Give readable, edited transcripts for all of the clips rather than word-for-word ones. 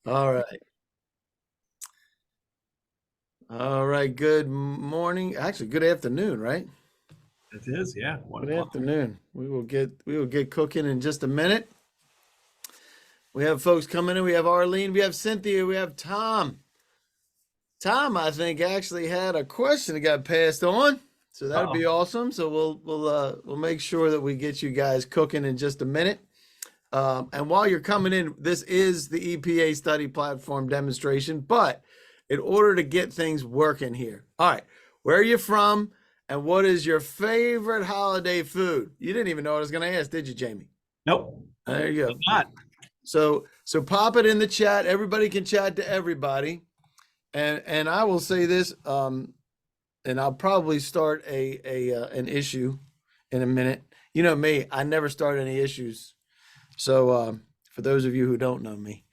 All right. All right. Good morning. Actually, good afternoon, right? It is, yeah. One Good o'clock. afternoon. We will get cooking in just a minute. We have folks coming in. We have Arlene, we have Cynthia, we have Tom. Tom, I think, actually had a question that got passed on. So that'd be Uh-oh. awesome. So we'll make sure that we get you guys cooking in just a minute. And while you're coming in, this is the EPA study platform demonstration. But in order to get things working here, all right, where are you from, and what is your favorite holiday food? You didn't even know what I was going to ask, did you, Jamie? Nope, There you did go. not. So pop it in the chat. Everybody can chat to everybody, and I will say this, and I'll probably start a an issue in a minute. You know me, I never start any issues. So, for those of you who don't know me,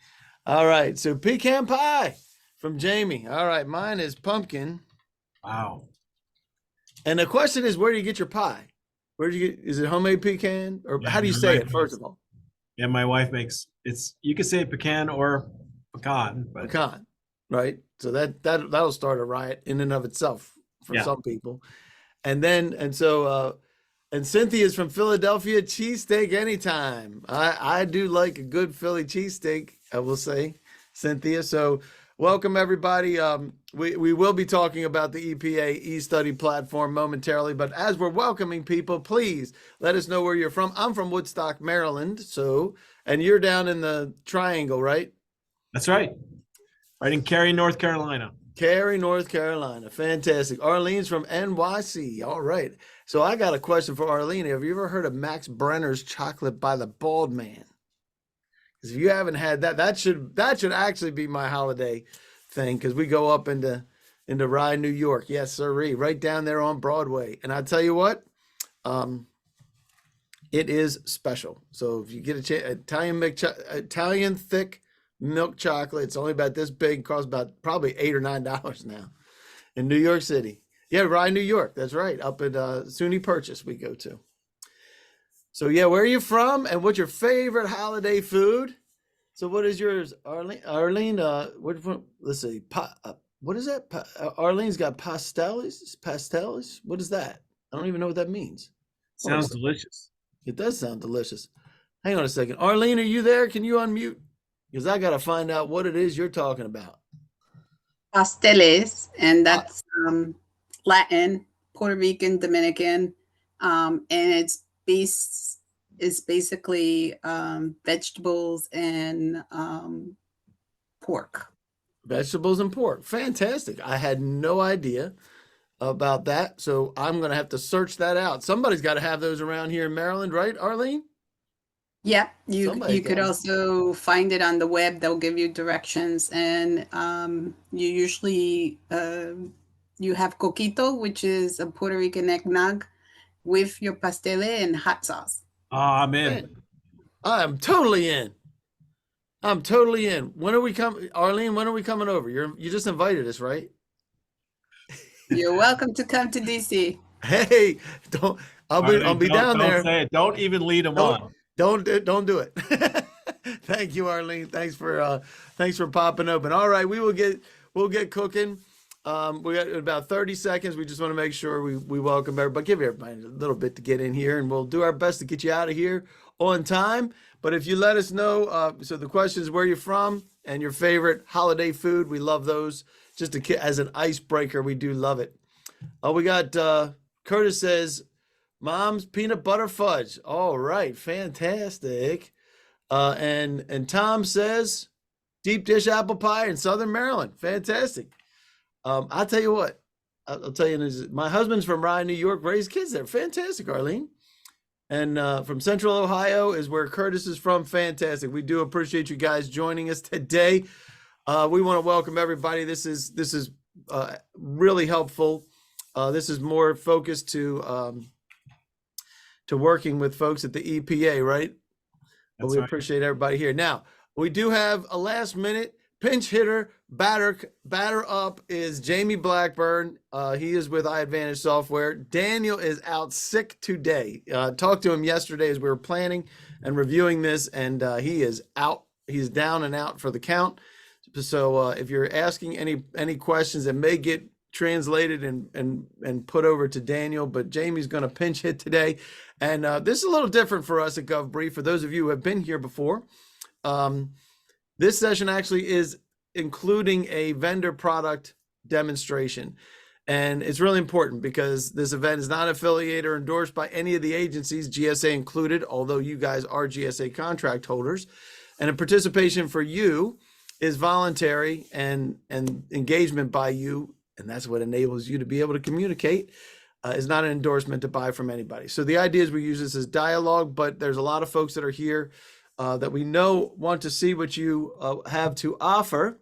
all right. So pecan pie from Jamie. All right, mine is pumpkin. Wow. And the question is, where do you get your pie? Where do you get? Is it homemade pecan, or Yeah, how do you my say wife it? First makes. of all, Yeah, my wife makes. It's you could say pecan or pecan, but pecan, right? So that'll start a riot in and of itself for yeah. some people. And Cynthia's from Philadelphia. Cheesesteak anytime. I do like a good Philly cheesesteak, I will say, Cynthia. So welcome everybody. We will be talking about the EPA eStudy platform momentarily, but as we're welcoming people, please let us know where you're from. I'm from Woodstock, Maryland. So, and you're down in the Triangle, right? That's right. Right in Cary, North Carolina. Cary, North Carolina. Fantastic. Arlene's from NYC. All right. So I got a question for Arlene. Have you ever heard of Max Brenner's chocolate by the Bald Man? Because if you haven't had that, that should actually be my holiday thing. Because we go up into Rye, New York. Yes, sirree, right down there on Broadway. And I tell you what, um, it is special. So if you get a chance, Italian thick milk chocolate, it's only about this big, costs about probably $8 or $9 now in New York City. Yeah, Rye, New York. That's right. Up at SUNY Purchase we go to. So yeah, where are you from, and what's your favorite holiday food? So what is yours, Arlene? Arlene, let's see. What is that? Arlene's got pasteles. Pasteles. What is that? I don't even know what that means. Hold on a Sounds second. delicious. It does sound delicious. Hang on a second. Arlene, are you there? Can you unmute? Because I got to find out what it is you're talking about. Pasteles, and Uh, that's Latin, Puerto Rican, Dominican, and it's basically vegetables and pork. Vegetables and pork. Fantastic. I had no idea about that. So I'm going to have to search that out. Somebody's got to have those around here in Maryland, right, Arlene? Yeah, you Somebody's you could got 'em. also find it on the web. They'll give you directions, and you usually you have coquito, which is a Puerto Rican eggnog, with your pastele and hot sauce. Oh, I'm Man, in. I'm totally in. I'm totally in. When are we coming, Arlene? When are we coming over? You just invited us, right? You're welcome to come to DC. Hey, don't. I'll Arlene, be don't down don't there. say it. Don't even lead them Don't on. don't do it. Thank you, Arlene. Thanks for popping open. All right, we'll get cooking. We got about 30 seconds. We just want to make sure we welcome everybody, give everybody a little bit to get in here, and we'll do our best to get you out of here on time. But if you let us know, so the question is where you're from and your favorite holiday food. We love those. Just as an icebreaker, we do love it. We got Curtis says, "Mom's peanut butter fudge." All right, fantastic. And Tom says, "Deep dish apple pie in Southern Maryland." Fantastic. I'll tell you what. I'll tell you this. My husband's from Rye, New York. Raised kids there. Fantastic, Arlene. And from Central Ohio is where Curtis is from. Fantastic. We do appreciate you guys joining us today. We want to welcome everybody. This is really helpful. This is more focused to working with folks at the EPA, right? But That's we right. appreciate everybody here. Now, we do have a last minute pinch hitter batter up is Jamie Blackburn. He is with iAdvantage Software. Daniel is out sick today. Talked to him yesterday as we were planning and reviewing this, and he is out. He's down and out for the count. So if you're asking any questions that may get translated and put over to Daniel, but Jamie's going to pinch hit today. And this is a little different for us at GovBrief. For those of you who have been here before, this session actually is including a vendor product demonstration. And it's really important because this event is not affiliated or endorsed by any of the agencies, GSA included, although you guys are GSA contract holders. And a participation for you is voluntary and engagement by you, and that's what enables you to be able to communicate, is not an endorsement to buy from anybody. So the idea is we use this as dialogue, but there's a lot of folks that are here that we know want to see what you have to offer.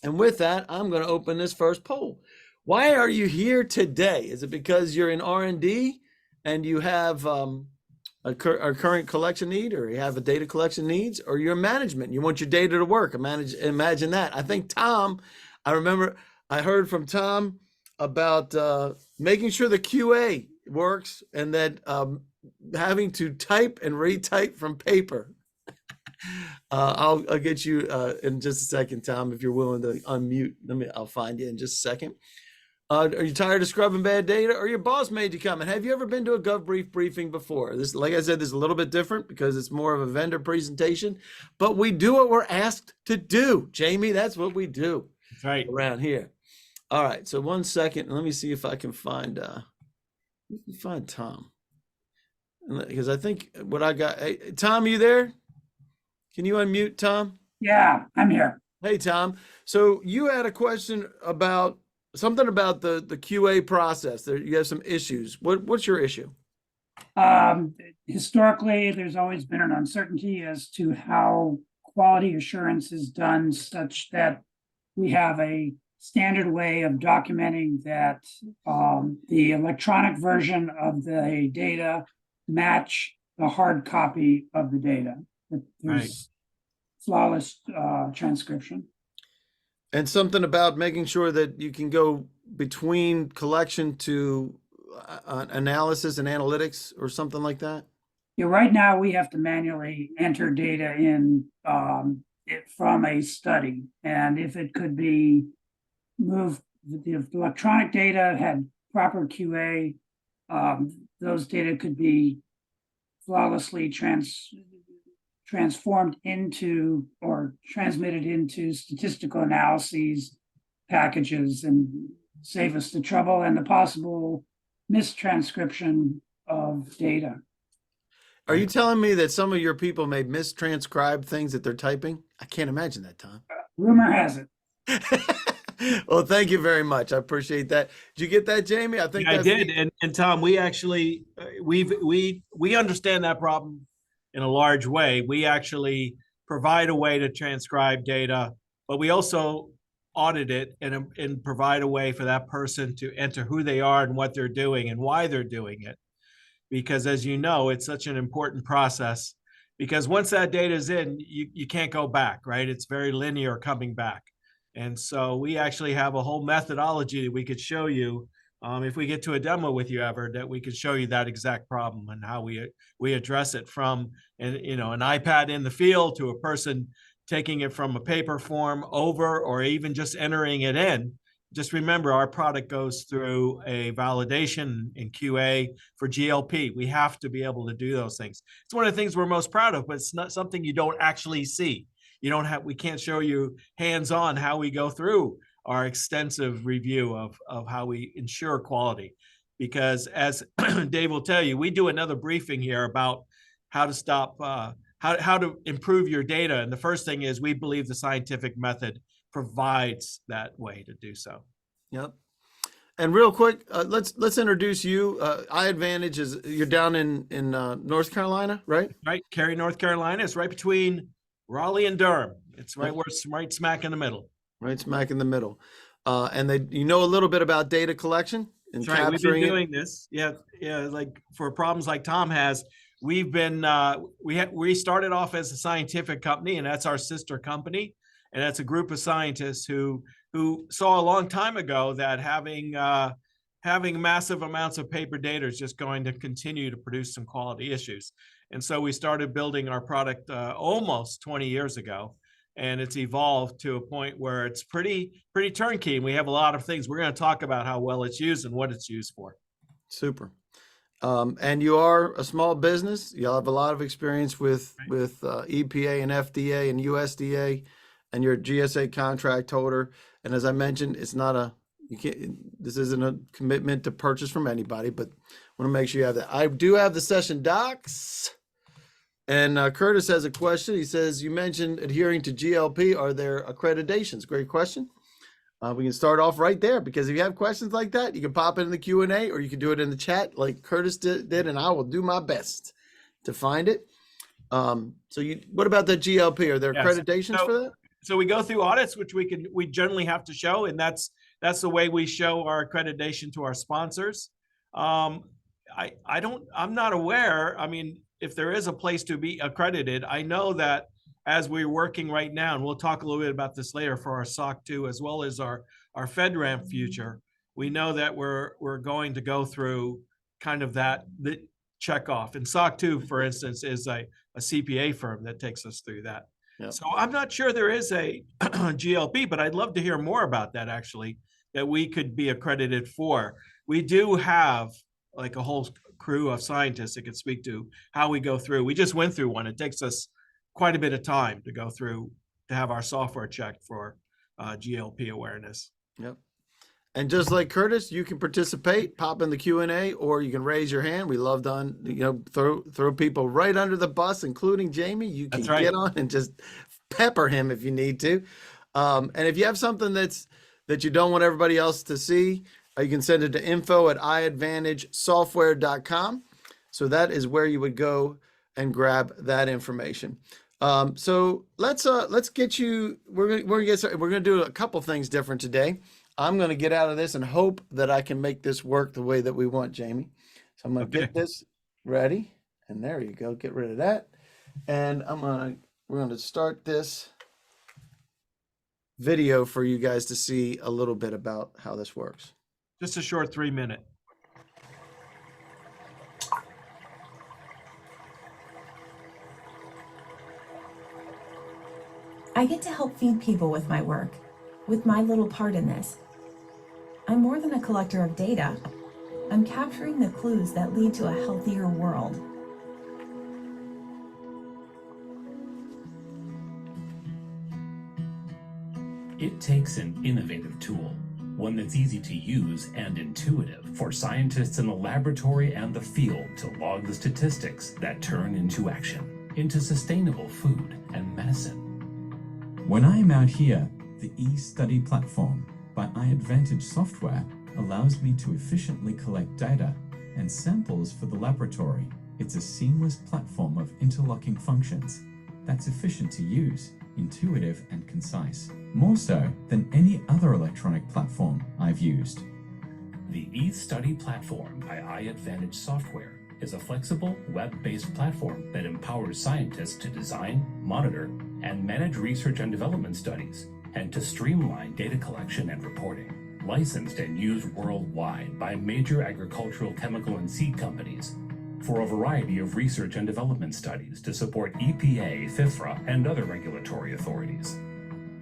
And with that, I'm going to open this first poll. Why are you here today? Is it because you're in R&D and you have a current collection need, or you have a data collection needs, or you're management, you want your data to work? Imagine that. I think Tom, I remember I heard from Tom about making sure the QA works and that having to type and retype from paper. I'll get you in just a second, Tom, if you're willing to unmute. I'll find you in just a second. Are you tired of scrubbing bad data, or your boss made you come? And have you ever been to a GovBrief briefing before? This, like I said, this is a little bit different because it's more of a vendor presentation, but we do what we're asked to do. Jamie, that's what we do. That's right. Around here. All right. So 1 second. Let me see if I can find Tom, because I think what I got. Hey, Tom, you there? Can you unmute, Tom? Yeah, I'm here. Hey, Tom. So you had a question about something about the QA process. There, you have some issues. What's your issue? Historically, there's always been an uncertainty as to how quality assurance is done, such that we have a standard way of documenting that the electronic version of the data match the hard copy of the data. That there's flawless transcription. And something about making sure that you can go between collection to analysis and analytics or something like that? Yeah, right now we have to manually enter data in from a study. And if it could be moved, if the electronic data had proper QA, those data could be flawlessly transformed into or transmitted into statistical analyses packages and save us the trouble and the possible mistranscription of data. Are you telling me that some of your people may mistranscribe things that they're typing? I can't imagine that, Tom. Rumor has it. Well, thank you very much. I appreciate that. Did you get that, Jamie? I think I did. And Tom, we actually, we understand that problem in a large way. We actually provide a way to transcribe data, but we also audit it and provide a way for that person to enter who they are and what they're doing and why they're doing it. Because as you know, it's such an important process, because once that data is in, you can't go back, right? It's very linear coming back. And so we actually have a whole methodology that we could show you if we get to a demo with you ever, that we could show you that exact problem and how we address it from an iPad in the field to a person taking it from a paper form over, or even just entering it in. Just remember, our product goes through a validation in QA for GLP. We have to be able to do those things. It's one of the things we're most proud of, but it's not something you don't actually see. We can't show you hands-on how we go through our extensive review of how we ensure quality. Because as Dave will tell you, we do another briefing here about how to stop, how to improve your data. And the first thing is, we believe the scientific method provides that way to do so. Yep. And real quick, let's introduce you. iAdvantage is, you're down in North Carolina, right? Right, Cary, North Carolina. It's right between Raleigh and Durham. It's right where it's right smack in the middle. Right smack in the middle. And you know a little bit about data collection and That's right. We've been capturing doing this. Yeah, like for problems like Tom has. We've been we started off as a scientific company, and that's our sister company. And that's a group of scientists who saw a long time ago that having massive amounts of paper data is just going to continue to produce some quality issues. And so we started building our product almost 20 years ago. and it's evolved to a point where it's pretty turnkey. And we have a lot of things. We're going to talk about how well it's used and what it's used for. Super. And you are a small business. You'll have a lot of experience with EPA and FDA and USDA, and you're a GSA contract holder. And as I mentioned, it's not this isn't a commitment to purchase from anybody, but I want to make sure you have that. I do have the session docs. And Curtis has a question. He says, you mentioned adhering to GLP. Are there accreditations? Great question. We can start off right there, because if you have questions like that, you can pop it in the Q&A, or you can do it in the chat like Curtis did, and I will do my best to find it. What about the GLP? Are there accreditations for that? So we go through audits, which we generally have to show, and that's the way we show our accreditation to our sponsors. I'm not aware. I mean, if there is a place to be accredited, I know that as we're working right now, and we'll talk a little bit about this later for our SOC 2 as well as our FedRAMP future, we know that we're going to go through kind of the check off. And SOC 2, for instance, is a CPA firm that takes us through that. Yep. So I'm not sure there is a GLP, but I'd love to hear more about that, actually, that we could be accredited for. We do have like a whole crew of scientists that could speak to how we go through. We just went through one. It takes us quite a bit of time to go through to have our software checked for GLP awareness. Yep. And just like Curtis, you can participate, pop in the Q&A, or you can raise your hand. We love to throw people right under the bus, including Jamie. You can get on and just pepper him if you need to. And if you have something that you don't want everybody else to see, you can send it to info@iAdvantagesoftware.com. So that is where you would go and grab that information. So let's get you. We're gonna do a couple things different today. I'm gonna get out of this and hope that I can make this work the way that we want, Jamie. So I'm gonna get this ready, and there you go. Get rid of that, and we're gonna start this video for you guys to see a little bit about how this works. Just a short 3-minute. I get to help feed people with my work, with my little part in this. I'm more than a collector of data. I'm capturing the clues that lead to a healthier world. It takes an innovative tool, one that's easy to use and intuitive for scientists in the laboratory and the field to log the statistics that turn into action, into sustainable food and medicine. When I am out here, the eStudy platform by iAdvantage software allows me to efficiently collect data and samples for the laboratory. It's a seamless platform of interlocking functions that's efficient to use, intuitive and concise, more so than any other electronic platform I've used. The eStudy platform by iAdvantage software is a flexible, web-based platform that empowers scientists to design, monitor, and manage research and development studies, and to streamline data collection and reporting. Licensed and used worldwide by major agricultural, chemical, and seed companies for a variety of research and development studies to support EPA, FIFRA, and other regulatory authorities.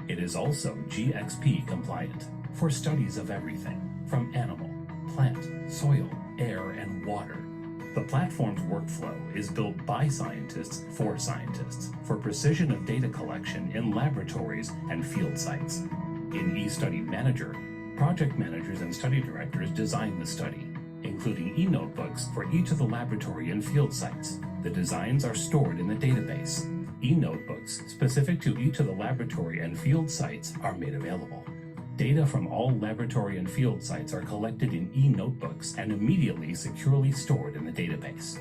It is also GXP compliant for studies of everything from animal, plant, soil, air, and water. The platform's workflow is built by scientists for precision of data collection in laboratories and field sites. In eStudy Manager, project managers and study directors design the study, including e-notebooks for each of the laboratory and field sites. The designs are stored in the database. E-notebooks specific to each of the laboratory and field sites are made available. Data from all laboratory and field sites are collected in e-notebooks and immediately securely stored in the database.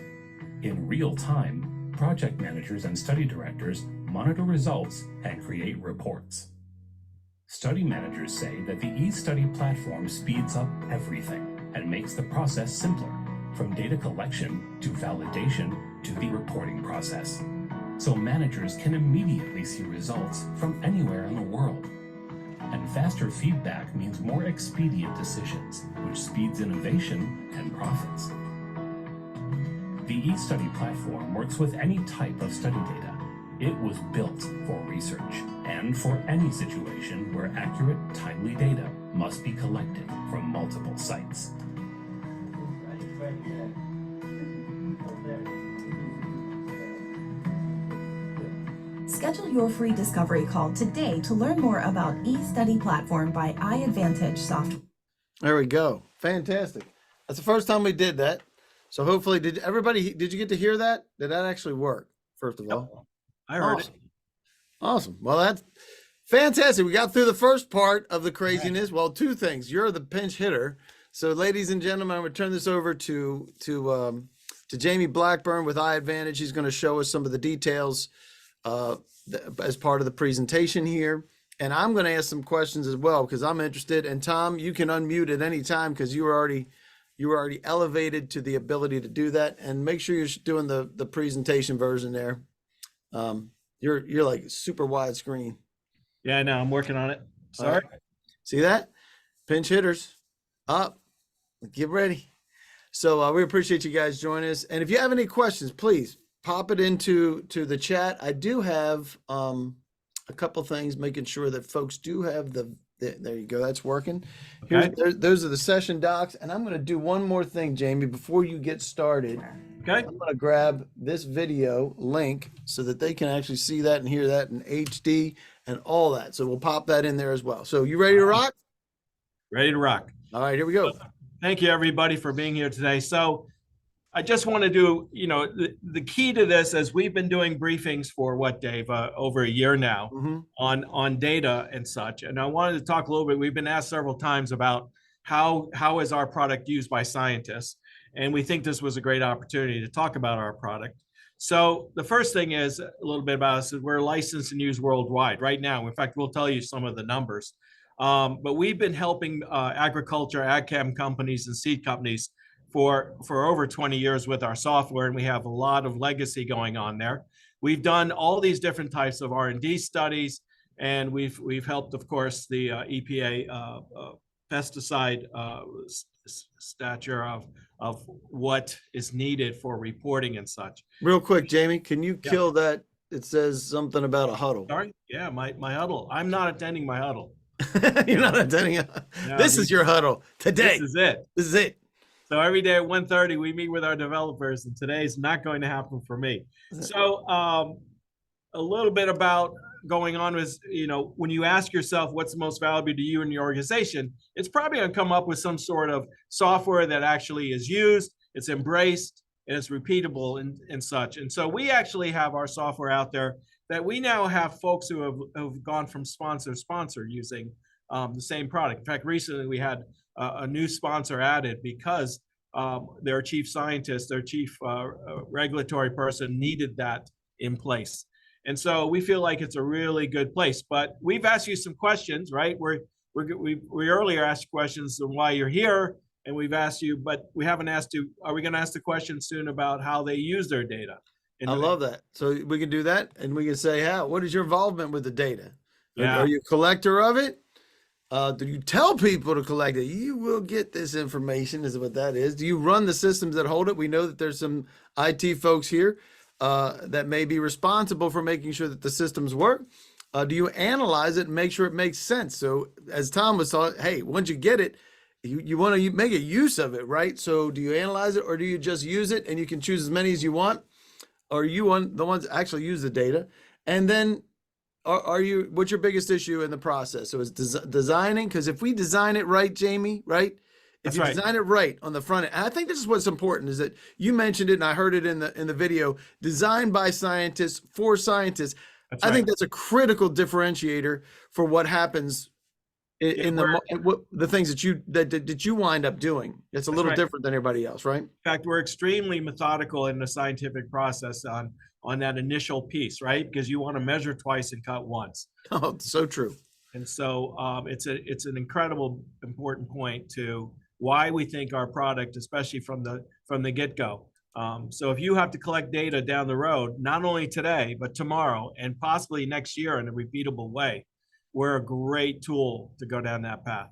In real time, project managers and study directors monitor results and create reports. Study managers say that the eStudy platform speeds up everything and makes the process simpler, from data collection to validation to the reporting process. So managers can immediately see results from anywhere in the world. And faster feedback means more expedient decisions, which speeds innovation and profits. The eStudy platform works with any type of study data, It was built for research and for any situation where accurate, timely data must be collected from multiple sites. Schedule your free discovery call today to learn more about eStudy platform by iAdvantage software. There we go. Fantastic. That's the first time we did that. So hopefully, did you get to hear that? Did that actually work, first of all? I heard Awesome. Awesome. Well, that's fantastic. We got through the first part of the craziness. Well, two things. You're the pinch hitter. So, ladies and gentlemen, I'm going to turn this over to Jamie Blackburn with iAdvantage. He's going to show us some of the details as part of the presentation here. And I'm going to ask some questions as well because I'm interested. And Tom, you can unmute at any time because you were already elevated to the ability to do that. And make sure you're doing the presentation version there. You're like super wide screen. Yeah, I know. I'm working on it. Sorry. Right. See that? Pinch hitters up. Get ready. So we appreciate you guys joining us. And if you have any questions, please pop it into the chat. I do have a couple things, making sure that folks do have there you go. That's working. Okay. Those are the session docs. And I'm going to do one more thing, Jamie, before you get started. Okay. I'm going to grab this video link so that they can actually see that and hear that in HD and all that. So we'll pop that in there as well. So you ready to rock? Ready to rock. All right, here we go. Thank you, everybody, for being here today. So I just want to do, the key to this, as we've been doing briefings for what, Dave, over a year now on data and such. And I wanted to talk a little bit. We've been asked several times about how is our product used by scientists. And we think this was a great opportunity to talk about our product. So the first thing is a little bit about us is we're licensed and used worldwide right now. In fact, we'll tell you some of the numbers. But we've been helping agriculture, ag chem companies and seed companies for over 20 years with our software, and we have a lot of legacy going on there. We've done all these different types of R&D studies, and we've helped, of course, the EPA pesticide stature of what is needed for reporting and such. Real quick, Jamie, can you kill that? It says something about a huddle. Sorry? Yeah, my huddle. I'm not attending my huddle. You're not attending. This is your huddle today. This is it. This is it. So every day at 1:30, we meet with our developers, and today's not going to happen for me. So a little bit about going on is, when you ask yourself what's the most valuable to you and your organization, it's probably going to come up with some sort of software that actually is used, it's embraced, and it's repeatable and such. And so we actually have our software out there that we now have folks who have gone from sponsor to sponsor using the same product. In fact, recently we had a new sponsor added because their chief scientist, their chief regulatory person needed that in place. And so we feel like it's a really good place. But we've asked you some questions, right? We earlier asked questions on why you're here, and we've asked you, but we haven't asked you, are we going to ask the question soon about how they use their data? I love that. So we can do that, and we can say, what is your involvement with the data? Yeah. Are you a collector of it? Do you tell people to collect it? You will get this information, is what that is. Do you run the systems that hold it? We know that there's some IT folks here that may be responsible for making sure that the systems work. Do you analyze it and make sure it makes sense? So as Tom was talking, hey, once you get it, you want to make a use of it, right? So do you analyze it, or do you just use it and you can choose as many as you want? Or are you the ones that actually use the data? And then what's your biggest issue in the process? So it's designing, because if we design it right, Jamie, right? If you design it right on the front end, and I think this is what's important, is that you mentioned it and I heard it in the video, designed by scientists for scientists. I think that's a critical differentiator for what happens in the things that you wind up doing. It's a little different than everybody else, right? In fact, we're extremely methodical in the scientific process on that initial piece, right? Because you want to measure twice and cut once. Oh, so true. And so it's an incredible important point to why we think our product, especially from the get-go. So if you have to collect data down the road, not only today, but tomorrow and possibly next year in a repeatable way, we're a great tool to go down that path.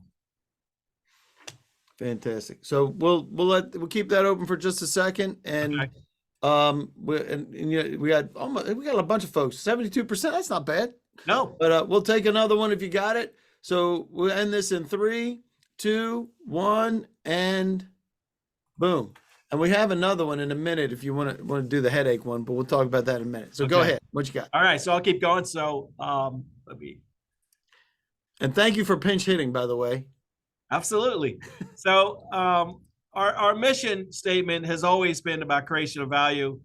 Fantastic. So we'll keep that open for just a second, and We got a bunch of folks. 72%. That's not bad. No, But we'll take another one if you got it. So we'll end this in 3, 2, 1, and boom. And we have another one in a minute if you want to do the headache one, but we'll talk about that in a minute. So go Okay. ahead. What you got? all right, so I'll keep going. So let me. And thank you for pinch hitting, by the way. Absolutely. So our mission statement has always been about creation of value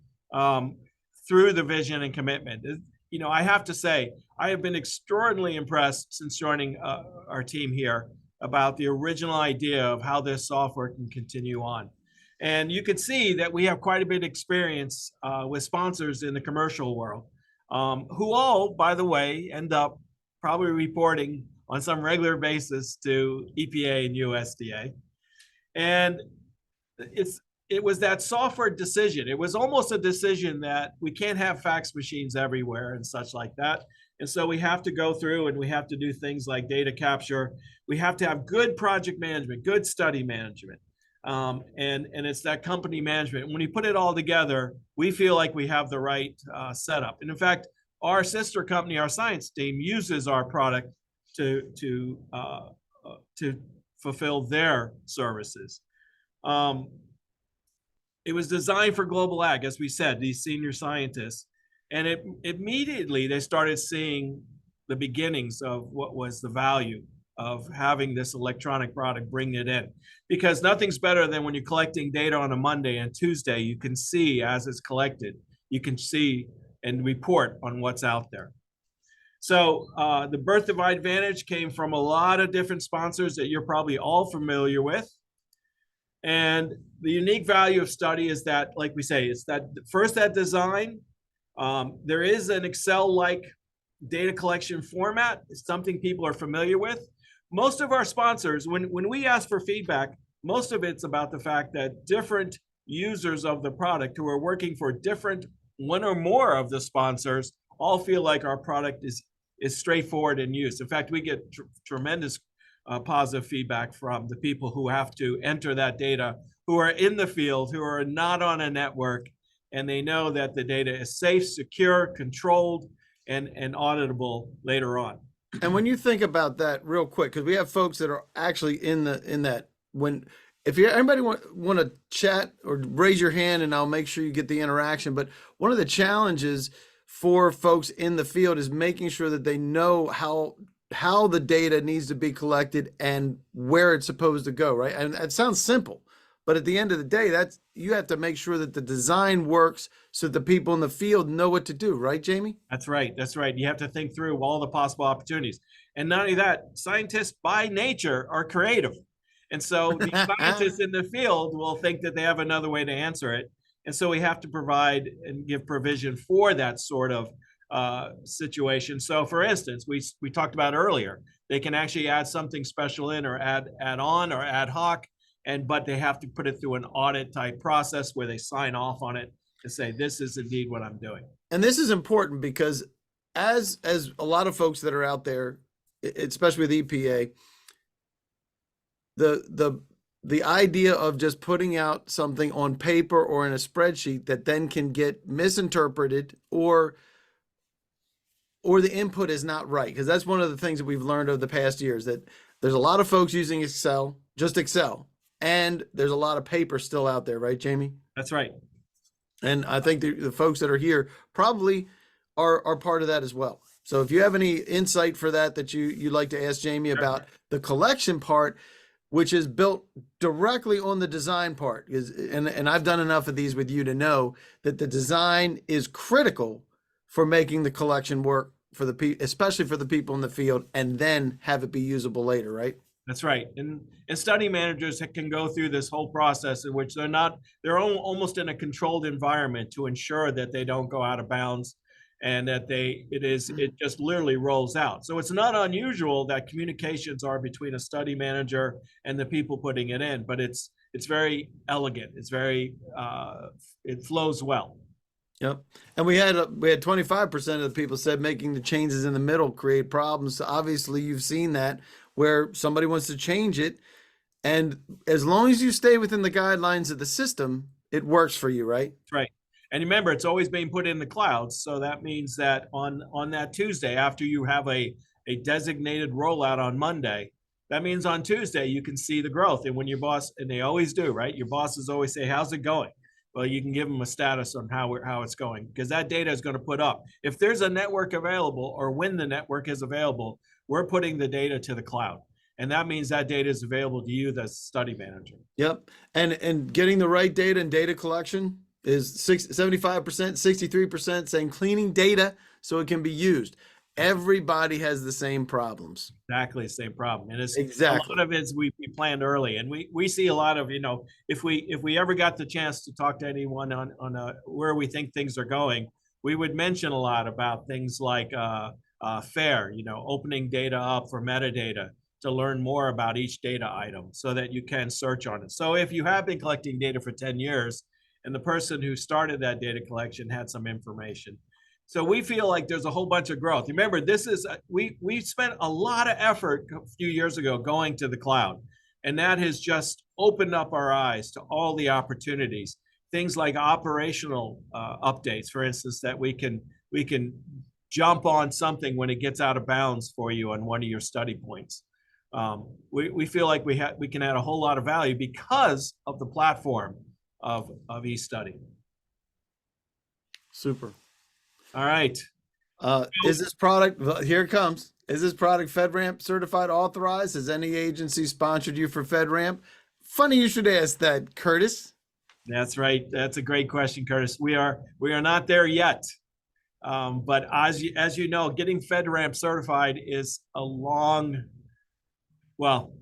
through the vision and commitment. You know, I have to say, I have been extraordinarily impressed since joining our team here about the original idea of how this software can continue on. And you can see that we have quite a bit of experience with sponsors in the commercial world, who all, by the way, end up probably reporting on some regular basis to EPA and USDA. And it was that software decision. It was almost a decision that we can't have fax machines everywhere and such like that. And so we have to go through and we have to do things like data capture. We have to have good project management, good study management. And it's that company management. When you put it all together, we feel like we have the right setup. And in fact, our sister company, our science team, uses our product to fulfill their services. It was designed for global ag, as we said, these senior scientists, and immediately they started seeing the beginnings of what was the value of having this electronic product, bring it in. Because nothing's better than when you're collecting data on a Monday and Tuesday, you can see as it's collected, you can see and report on what's out there. So the birth of iAdvantage came from a lot of different sponsors that you're probably all familiar with. And the unique value of study is that, like we say, it's that first that design, there is an Excel-like data collection format. It's something people are familiar with. Most of our sponsors, when we ask for feedback, most of it's about the fact that different users of the product who are working for different, one or more of the sponsors, all feel like our product is straightforward in use. In fact, we get tremendous positive feedback from the people who have to enter that data, who are in the field, who are not on a network, and they know that the data is safe, secure, controlled, and auditable later on. And when you think about that real quick, because we have folks that are actually in that, if anybody want to chat or raise your hand and I'll make sure you get the interaction. But one of the challenges for folks in the field is making sure that they know how the data needs to be collected and where it's supposed to go, right? And it sounds simple, but at the end of the day, you have to make sure that the design works so the people in the field know what to do, right, Jamie? That's right. That's right. You have to think through all the possible opportunities. And not only that, scientists by nature are creative. And so the scientists in the field will think that they have another way to answer it. And so we have to provide and give provision for that sort of situation. So for instance, we talked about earlier, they can actually add something special in or add on or ad hoc, but they have to put it through an audit type process where they sign off on it and say, this is indeed what I'm doing. And this is important because as a lot of folks that are out there, especially with EPA, the idea of just putting out something on paper or in a spreadsheet that then can get misinterpreted or the input is not right. Because that's one of the things that we've learned over the past years, that there's a lot of folks using Excel, just Excel, and there's a lot of paper still out there, right, Jamie? That's right. And I think the folks that are here probably are part of that as well. So if you have any insight for that you'd like to ask Jamie about the collection part, which is built directly on the design part, and I've done enough of these with you to know that the design is critical for making the collection work for especially for the people in the field, and then have it be usable later, right? That's right. And study managers can go through this whole process in which they're almost in a controlled environment to ensure that they don't go out of bounds and that it just literally rolls out. So it's not unusual that communications are between a study manager and the people putting it in, but it's very elegant. It's very, it flows well. Yep. And we had 25% of the people said making the changes in the middle create problems. So obviously you've seen that where somebody wants to change it. And as long as you stay within the guidelines of the system, it works for you, right? Right. And remember, it's always being put in the cloud. So that means that on that Tuesday, after you have a designated rollout on Monday, that means on Tuesday, you can see the growth. And when your boss, and they always do, right? Your bosses always say, how's it going? Well, you can give them a status on how it's going, because that data is going to put up. If there's a network available, or when the network is available, we're putting the data to the cloud. And that means that data is available to you, the study manager. Yep. And getting the right data and data collection is 75%, 63% saying cleaning data so it can be used. Everybody has the same problems. Exactly the same problem. And it's Exactly. a lot of it is we planned early, and we see a lot of, if we ever got the chance to talk to anyone on where we think things are going, we would mention a lot about things like FAIR, opening data up for metadata to learn more about each data item so that you can search on it. So if you have been collecting data for 10 years and the person who started that data collection had some information. So we feel like there's a whole bunch of growth. Remember, this is, we spent a lot of effort a few years ago going to the cloud, and that has just opened up our eyes to all the opportunities. Things like operational updates, for instance, that we can jump on something when it gets out of bounds for you on one of your study points. We feel like we can add a whole lot of value because of the platform of eStudy. Super. All right. Is this product, here it comes. Is this product FedRAMP certified, authorized? Has any agency sponsored you for FedRAMP? Funny you should ask that, Curtis. That's right. That's a great question, Curtis. We are not there yet. But as you know, getting FedRAMP certified is a long,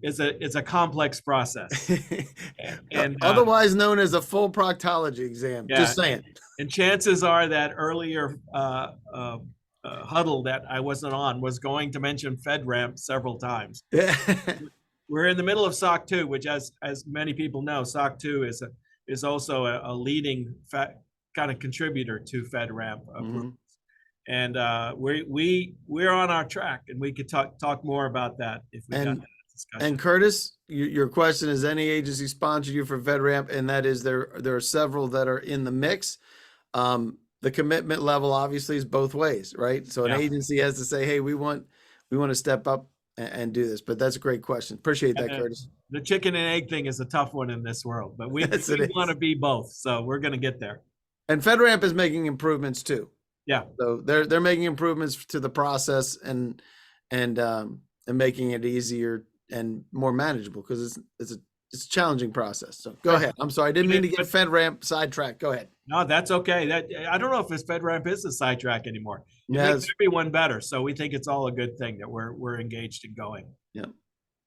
it's a complex process. And otherwise known as a full proctology exam. Yeah, Just saying. And chances are that earlier huddle that I wasn't on was going to mention FedRAMP several times. Yeah. We're in the middle of SOC 2, which, as many people know, SOC 2 is also a leading kind of contributor to FedRAMP. Mm-hmm. And we're on our track, and we could talk more about that if we got that discussion. And Curtis, your question is, any agency sponsored you for FedRAMP? And that is, there are several that are in the mix. The commitment level obviously is both ways, right? So an agency has to say, hey, we want to step up and do this. But that's a great question. Appreciate that, Curtis. The chicken and egg thing is a tough one in this world, but we want to be both. So we're going to get there. And FedRAMP is making improvements too. Yeah. So they're making improvements to the process and making it easier and more manageable, because it's a challenging process. So go ahead. I'm sorry, I didn't mean to get FedRAMP sidetracked. Go ahead. No, that's okay. I don't know if FedRAMP is a sidetrack anymore. It makes everyone better. So we think it's all a good thing that we're engaged in going. Yeah.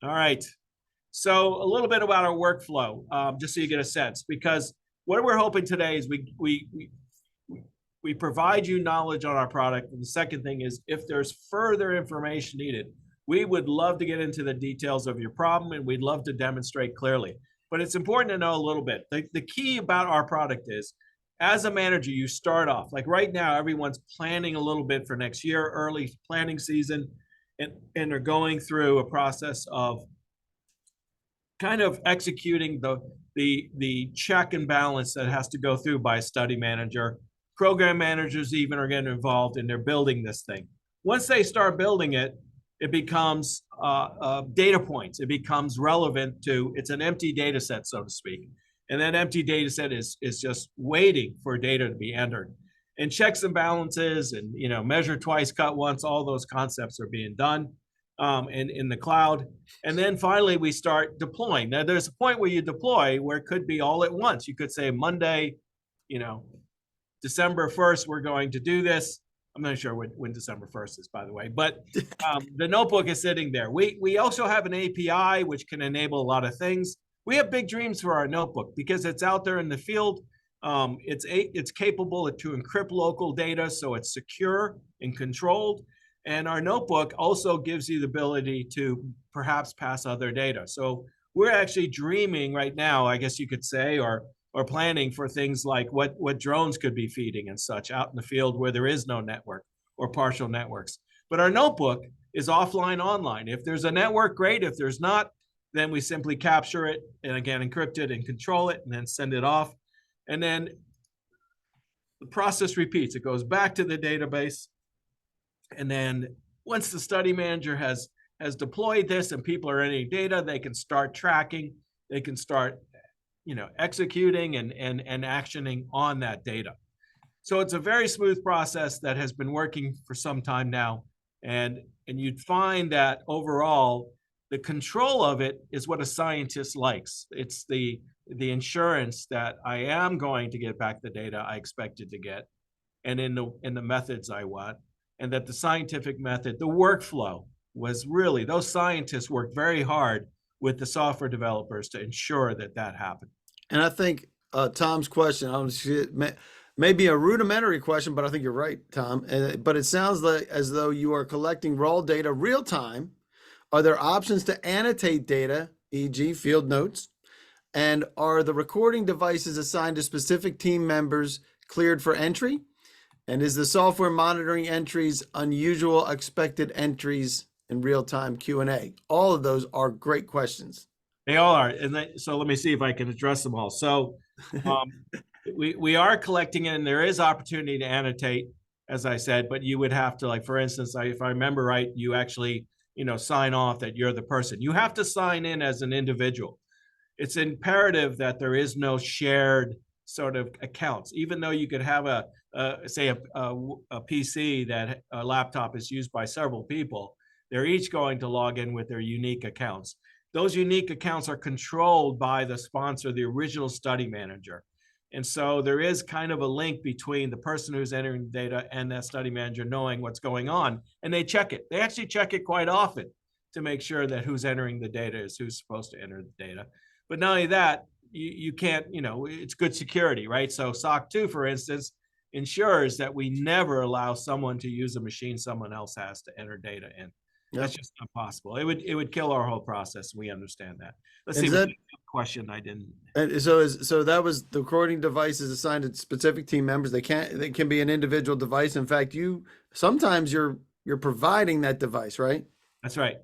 All right. So a little bit about our workflow, just so you get a sense, because what we're hoping today is we provide you knowledge on our product. And the second thing is, if there's further information needed, we would love to get into the details of your problem, and we'd love to demonstrate clearly. But it's important to know a little bit. The key about our product is, as a manager, you start off, like right now, everyone's planning a little bit for next year, early planning season, and are going through a process of kind of executing the check and balance that has to go through by a study manager. Program managers even are getting involved, and they're building this thing. Once they start building it, it becomes data points. It becomes relevant to, it's an empty data set, so to speak. And that empty data set is just waiting for data to be entered. And checks and balances and, measure twice, cut once, all those concepts are being done in the cloud. And then finally, we start deploying. Now, there's a point where you deploy where it could be all at once. You could say Monday, December 1st, we're going to do this. I'm not sure when December 1st is, by the way, but the notebook is sitting there. We also have an API which can enable a lot of things. We have big dreams for our notebook because it's out there in the field. It's capable to encrypt local data, so it's secure and controlled. And our notebook also gives you the ability to perhaps pass other data. So we're actually dreaming right now, I guess you could say, or planning for things like what drones could be feeding and such out in the field where there is no network or partial networks. But our notebook is offline, online. If there's a network, great. If there's not, then we simply capture it and again, encrypt it and control it and then send it off. And then the process repeats. It goes back to the database. And then once the study manager has deployed this and people are entering data, they can start tracking, they can start, executing and actioning on that data. So it's a very smooth process that has been working for some time now. And you'd find that overall, the control of it is what a scientist likes. It's the insurance that I am going to get back the data I expected to get, and in the methods I want, and that the scientific method, the workflow was really, those scientists worked very hard with the software developers to ensure that happened. And I think Tom's question, I don't see it, maybe a rudimentary question, but I think you're right, Tom. But it sounds like as though you are collecting raw data real time. Are there options to annotate data, e.g. field notes? And are the recording devices assigned to specific team members cleared for entry? And is the software monitoring entries unusual expected entries in real-time Q&A? All of those are great questions. They all are. And so let me see if I can address them all. So we are collecting it, and there is opportunity to annotate, as I said, but you would have to, like, for instance, if I remember right, you actually, sign off that you're the person. You have to sign in as an individual. It's imperative that there is no shared sort of accounts, even though you could have say a PC that a laptop is used by several people. They're each going to log in with their unique accounts. Those unique accounts are controlled by the sponsor, the original study manager. And so there is kind of a link between the person who's entering the data and that study manager knowing what's going on, and they check it. They actually check it quite often to make sure that who's entering the data is who's supposed to enter the data. But not only that, you can't, it's good security, right? So SOC 2, for instance, ensures that we never allow someone to use a machine someone else has to enter data in. Yep. That's just not possible. It would kill our whole process. We understand that. Let's see. That question I didn't. And so that was the recording device is assigned to specific team members. They can be an individual device. In fact, sometimes you're providing that device, right? That's right.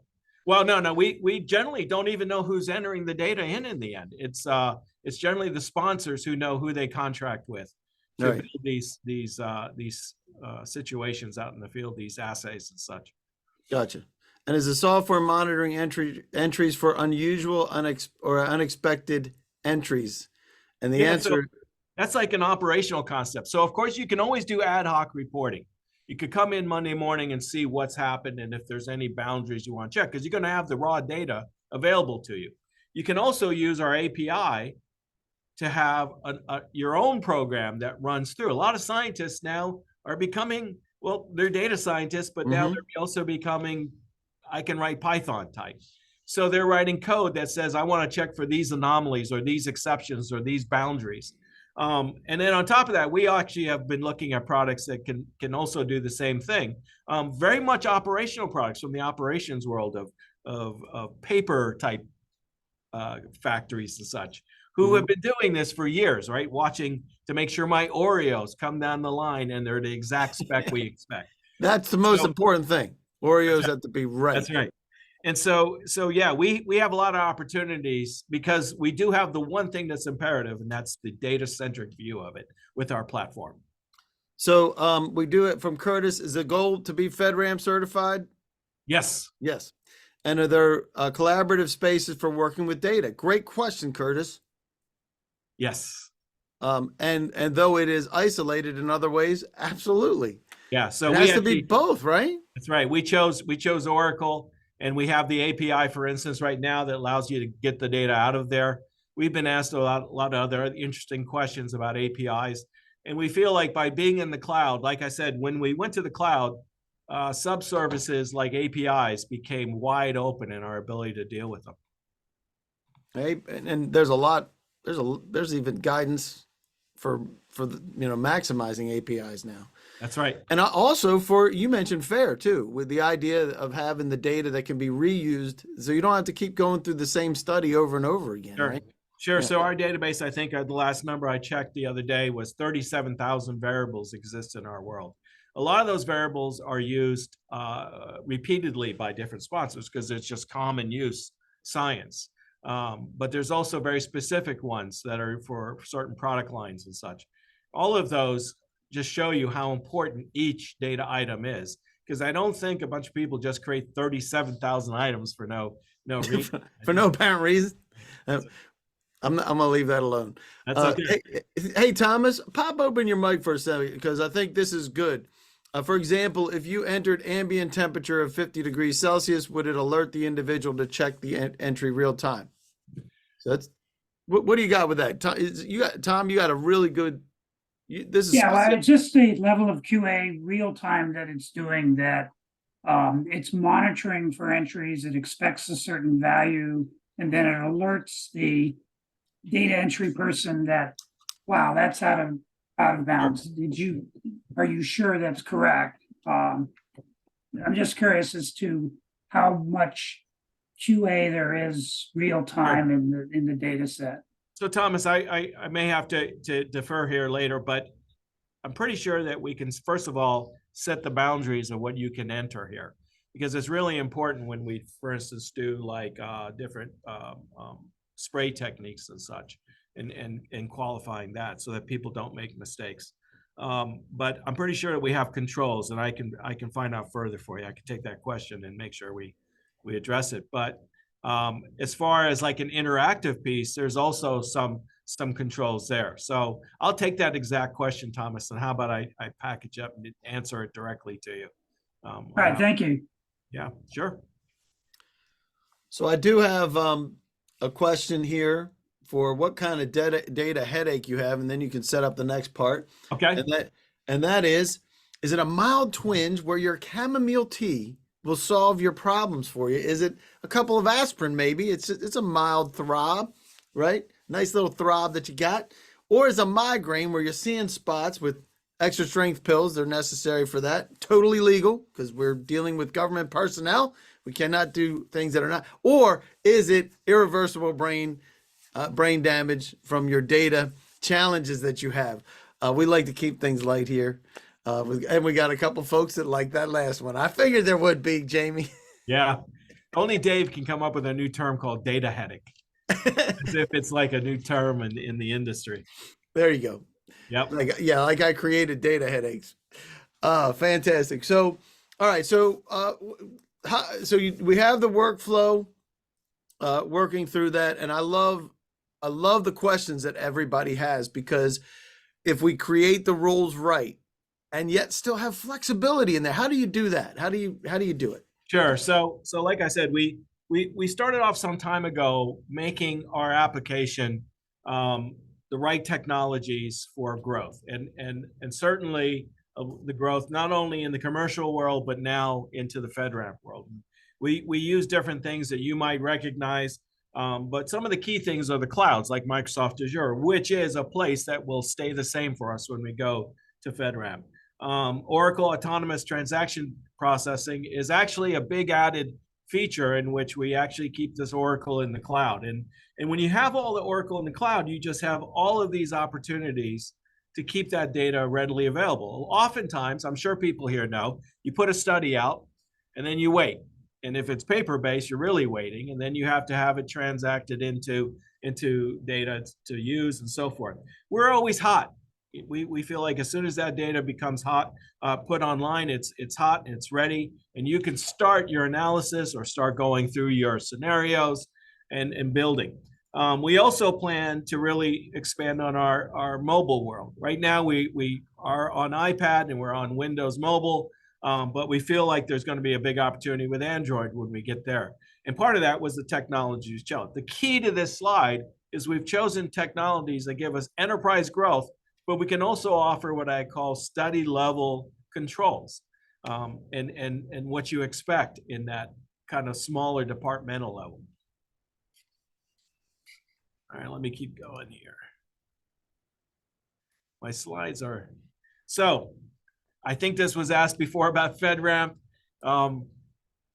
Well, no, we generally don't even know who's entering the data in the end. It's generally the sponsors who know who they contract with to build these situations out in the field, these assays and such. Gotcha. And is the software monitoring entries for unusual or unexpected entries? And the answer... So that's like an operational concept. So, of course, you can always do ad hoc reporting. You could come in Monday morning and see what's happened and if there's any boundaries you want to check, because you're going to have the raw data available to you. You can also use our API to have your own program that runs through. A lot of scientists now are becoming, well, they're data scientists, but now they're also becoming, I can write Python type. So they're writing code that says, I want to check for these anomalies or these exceptions or these boundaries. And then on top of that, we actually have been looking at products that can also do the same thing. Very much operational products from the operations world of paper type factories and such, who have been doing this for years, right? Watching to make sure my Oreos come down the line and they're the exact spec we expect. That's the most important thing. Oreos have to be right. That's right. And so yeah, we have a lot of opportunities because we do have the one thing that's imperative, and that's the data-centric view of it with our platform. So we do it from Curtis. Is the goal to be FedRAMP certified? Yes. Yes. And are there collaborative spaces for working with data? Great question, Curtis. Yes. And though it is isolated in other ways, absolutely. Yeah. So it has to be both, right? That's right. We chose Oracle. And we have the API, for instance, right now that allows you to get the data out of there. We've been asked a lot of other interesting questions about APIs. And we feel like by being in the cloud, like I said, when we went to the cloud, sub-services like APIs became wide open in our ability to deal with them. Hey, and there's a lot, there's even guidance for the, maximizing APIs now. That's right. And also you mentioned FAIR too, with the idea of having the data that can be reused, so you don't have to keep going through the same study over and over again, right? Sure. Yeah. So our database, I think the last number I checked the other day was 37,000 variables exist in our world. A lot of those variables are used repeatedly by different sponsors because it's just common use science. But there's also very specific ones that are for certain product lines and such. All of those just show you how important each data item is. Because I don't think a bunch of people just create 37,000 items for no reason. For no apparent reason. I'm gonna leave that alone. That's okay. Hey, Thomas, pop open your mic for a second because I think this is good. For example, if you entered ambient temperature of 50 degrees Celsius, would it alert the individual to check the entry real time? So that's what do you got with that? Tom, you got a really good. This is well, it's just the level of QA real time that it's doing that. It's monitoring for entries. It expects a certain value, and then it alerts the data entry person that, wow, that's out of bounds. Are you sure that's correct? I'm just curious as to how much QA there is real time in the data set. So Thomas, I may have to defer here later, but I'm pretty sure that we can, first of all, set the boundaries of what you can enter here, because it's really important when we, for instance, do like different spray techniques and such, and qualifying that so that people don't make mistakes. But I'm pretty sure that we have controls, and I can find out further for you. I can take that question and make sure we address it. But as far as like an interactive piece, there's also some controls there. So I'll take that exact question, Thomas, and how about I package up and answer it directly to you. All right, thank you. Yeah, sure. So I do have a question here for what kind of data headache you have, and then you can set up the next part. Okay. And that is it a mild twinge where your chamomile tea will solve your problems for you? Is it a couple of aspirin maybe? It's a mild throb, right? Nice little throb that you got. Or is a migraine where you're seeing spots with extra strength pills? They're necessary for that. Totally legal because we're dealing with government personnel. We cannot do things that are not. Or is it irreversible brain damage from your data challenges that you have? We like to keep things light here. And we got a couple folks that like that last one. I figured there would be, Jamie. Yeah. Only Dave can come up with a new term called data headache. As if it's like a new term in the industry. There you go. Yep. Like I created data headaches. Fantastic. So, all right. So, we have the workflow working through that, and I love the questions that everybody has, because if we create the rules right and yet still have flexibility in there, how do you do that? How do you do it? Sure. So like I said, we started off some time ago making our application the right technologies for growth, and certainly the growth not only in the commercial world but now into the FedRAMP world. We use different things that you might recognize, but some of the key things are the clouds like Microsoft Azure, which is a place that will stay the same for us when we go to FedRAMP. Oracle Autonomous Transaction Processing is actually a big added feature in which we actually keep this Oracle in the cloud. And when you have all the Oracle in the cloud, you just have all of these opportunities to keep that data readily available. Oftentimes, I'm sure people here know, you put a study out and then you wait. And if it's paper-based, you're really waiting, and then you have to have it transacted into data to use and so forth. We're always hot. We feel like as soon as that data becomes hot, put online, it's hot and it's ready, and you can start your analysis or start going through your scenarios and building. We also plan to really expand on our mobile world. Right now, we are on iPad and we're on Windows Mobile, but we feel like there's going to be a big opportunity with Android when we get there. And part of that was the technologies chosen. The key to this slide is we've chosen technologies that give us enterprise growth, but we can also offer what I call study level controls, and what you expect in that kind of smaller departmental level. All right, let me keep going here. My slides are, so I think this was asked before about FedRAMP.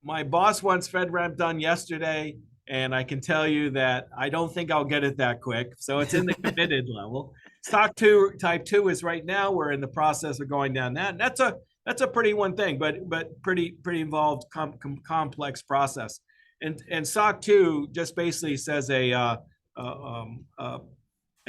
My boss wants FedRAMP done yesterday, and I can tell you that I don't think I'll get it that quick. So it's in the committed level. SOC 2 type 2 is right now. We're in the process of going down that. And that's a pretty one thing, but pretty involved, complex process. And SOC 2 just basically says I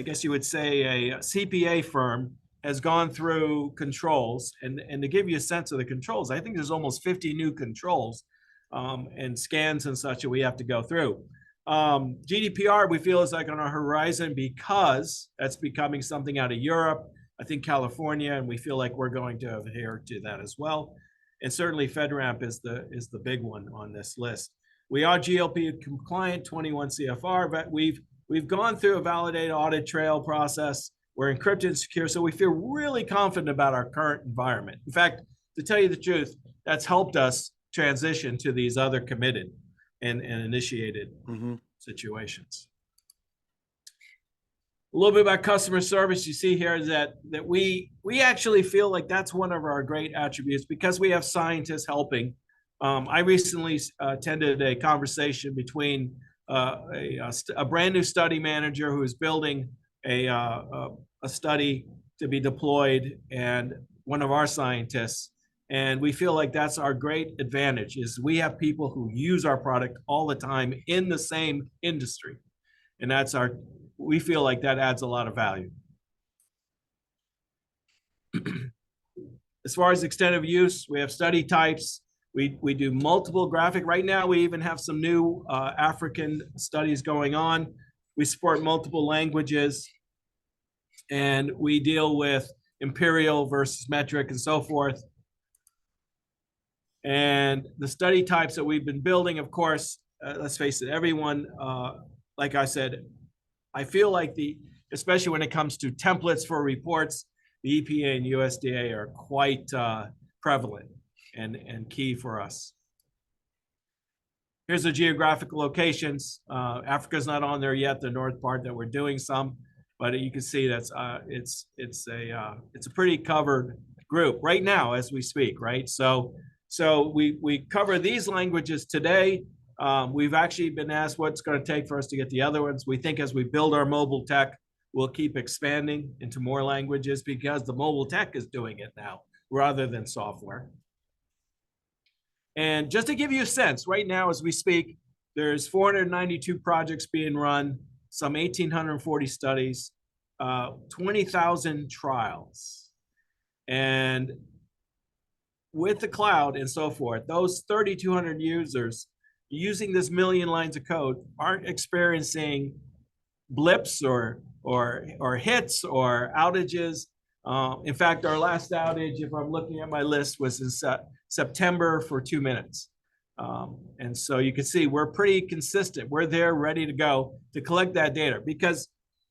guess you would say a CPA firm has gone through controls, and to give you a sense of the controls, I think there's almost 50 new controls and scans and such that we have to go through. GDPR, we feel, is like on our horizon because that's becoming something out of Europe, I think California, and we feel like we're going to adhere to that as well. And certainly FedRAMP is the big one on this list. We are GLP compliant, 21 CFR, but we've gone through a validated audit trail process. We're encrypted and secure, so we feel really confident about our current environment. In fact, to tell you the truth, that's helped us transition to these other committed and initiated situations. A little bit about customer service. You see here is that we actually feel like that's one of our great attributes because we have scientists helping. I recently attended a conversation between a brand new study manager who is building a study to be deployed and one of our scientists. And we feel like that's our great advantage is we have people who use our product all the time in the same industry. And we feel like that adds a lot of value. As far as extent of use, we have study types. We do multiple graphic. Right now, we even have some new African studies going on. We support multiple languages. And we deal with imperial versus metric and so forth. And the study types that we've been building, of course, let's face it, everyone, like I said, I feel like especially when it comes to templates for reports, the EPA and USDA are quite prevalent and key for us. Here's the geographical locations. Africa's not on there yet, the north part that we're doing some, but you can see that's it's a pretty covered group right now as we speak, right? So we cover these languages today. We've actually been asked what's going to take for us to get the other ones. We think as we build our mobile tech, we'll keep expanding into more languages because the mobile tech is doing it now rather than software. And just to give you a sense, right now as we speak, there's 492 projects being run, some 1,840 studies, 20,000 trials. And with the cloud and so forth, those 3,200 users using this million lines of code aren't experiencing blips or hits or outages. In fact, our last outage, if I'm looking at my list, was in September for 2 minutes. And so you can see we're pretty consistent. We're there ready to go to collect that data because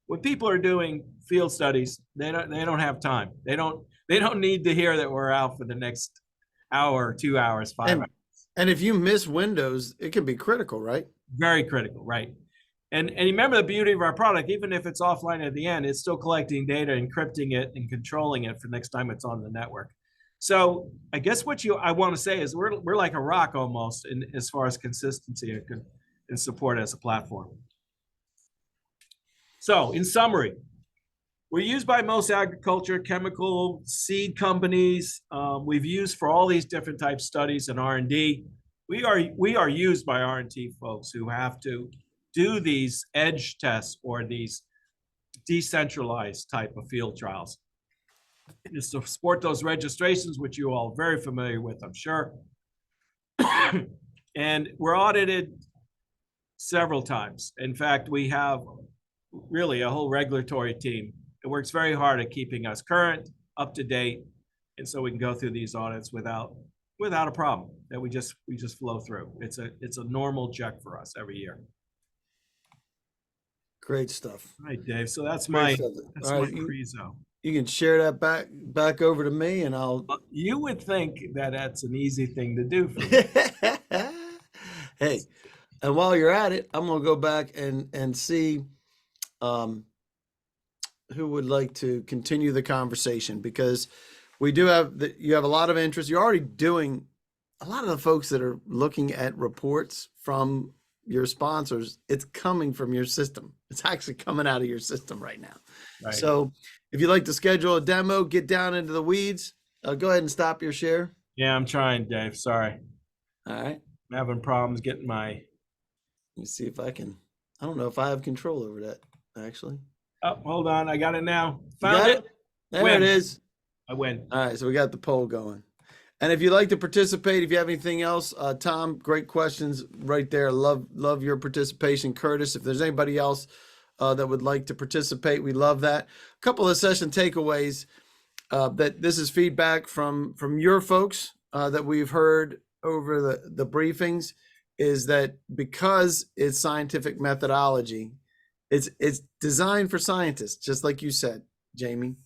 when people are doing field studies, they don't have time. They don't need to hear that we're out for the next hour, 2 hours, 5 hours. And if you miss windows, it can be critical, right? Very critical, right? And remember the beauty of our product, even if it's offline at the end, it's still collecting data, encrypting it, and controlling it for next time it's on the network. So I guess I want to say is we're like a rock almost as far as consistency and support as a platform. So in summary, we're used by most agriculture, chemical, seed companies. We've used for all these different types of studies and R&D. We are used by R&D folks who have to do these edge tests or these decentralized type of field trials. Just to support those registrations, which you all are very familiar with, I'm sure. And we're audited several times. In fact, we have really a whole regulatory team. It works very hard at keeping us current, up to date, and so we can go through these audits without a problem. That we just flow through. It's a normal check for us every year. Great stuff. All right, Dave. So that's my right, crezo. You can share that back over to me, and I'll. You would think that that's an easy thing to do for me. Hey, and while you're at it, I'm gonna go back and see who would like to continue the conversation because we do you have a lot of interest. You're already doing a lot of the folks that are looking at reports from your sponsors. It's coming from your system. It's actually coming out of your system right now. Right. So if you'd like to schedule a demo, get down into the weeds, go ahead and stop your share. Yeah, I'm trying, Dave. Sorry. All right. I'm having problems getting my. Let me see if I can. I don't know if I have control over that, actually. Oh, hold on. I got it now. Found it. There Win. it is. I win. All right, so we got the poll going. And if you'd like to participate, if you have anything else, Tom, great questions right there. Love your participation. Curtis, if there's anybody else that would like to participate, we love that. A couple of session takeaways. That this is feedback from your folks that we've heard over the briefings, is that because it's scientific methodology, it's designed for scientists, just like you said, Jamie.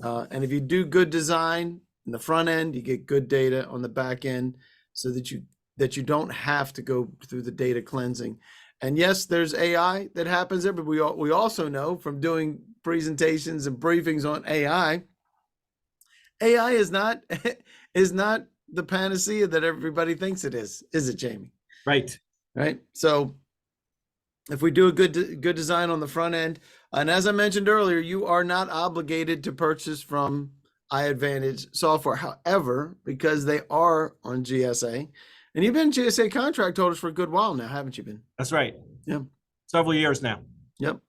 And if you do good design in the front end, you get good data on the back end, so that you don't have to go through the data cleansing. And yes, there's AI that happens there, but we also know from doing presentations and briefings on AI is not the panacea that everybody thinks it is it, Jamie? Right. Right. So if we do a good design on the front end, and as I mentioned earlier, you are not obligated to purchase from iAdvantage software. However, because they are on GSA, and you've been GSA contract holders for a good while now, haven't you been? That's right. Yeah. Several years now. Yep.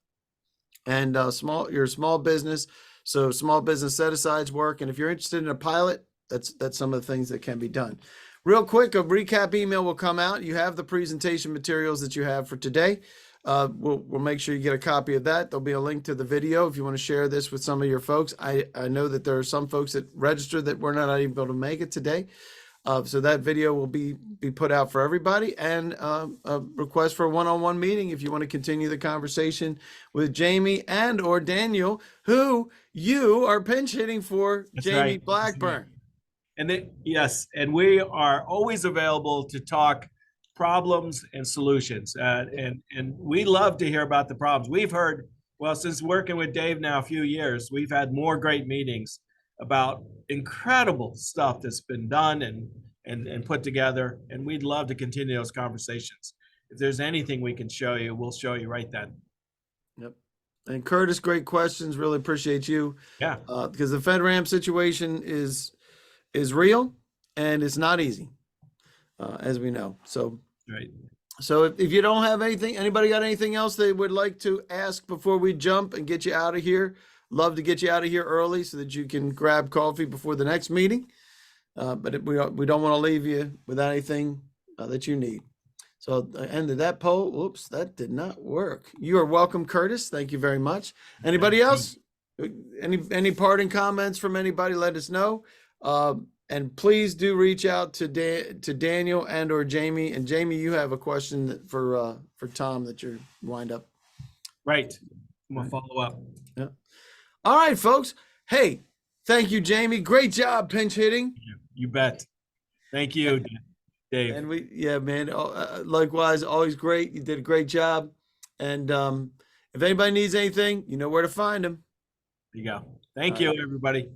And you're a small business, so small business set-asides work. And if you're interested in a pilot, that's some of the things that can be done. Real quick, a recap email will come out. You have the presentation materials that you have for today. We'll make sure you get a copy of that. There'll be a link to the video if you want to share this with some of your folks. I know that there are some folks that registered that we're not able to make it today. So that video will be put out for everybody, and a request for a one-on-one meeting if you want to continue the conversation with Jamie and or Daniel, who you are pinch hitting for. That's Jamie right. Blackburn. And yes, and we are always available to talk problems and solutions. And we love to hear about the problems. We've heard, well, since working with Dave now a few years, we've had more great meetings about incredible stuff that's been done and put together. And we'd love to continue those conversations. If there's anything we can show you, we'll show you right then. Yep. And Curtis, great questions. Really appreciate you. Yeah. Because the FedRAMP situation is real and it's not easy, as we know. So, Right. So if you don't have anything, anybody got anything else they would like to ask before we jump and get you out of here? Love to get you out of here early so that you can grab coffee before the next meeting. But we don't want to leave you without anything that you need. So end of that poll. Whoops, that did not work. You are welcome, Curtis. Thank you very much. Anybody else? Any parting comments from anybody? Let us know. And please do reach out to Daniel and or Jamie. And Jamie, you have a question for Tom that you're wind up. Right. I'm gonna follow up. Yeah. All right, folks. Hey, thank you, Jamie. Great job pinch hitting. You bet. Thank you, Dave. And man, likewise, always great. You did a great job. And if anybody needs anything, you know where to find them. There you go. Thank you, everybody.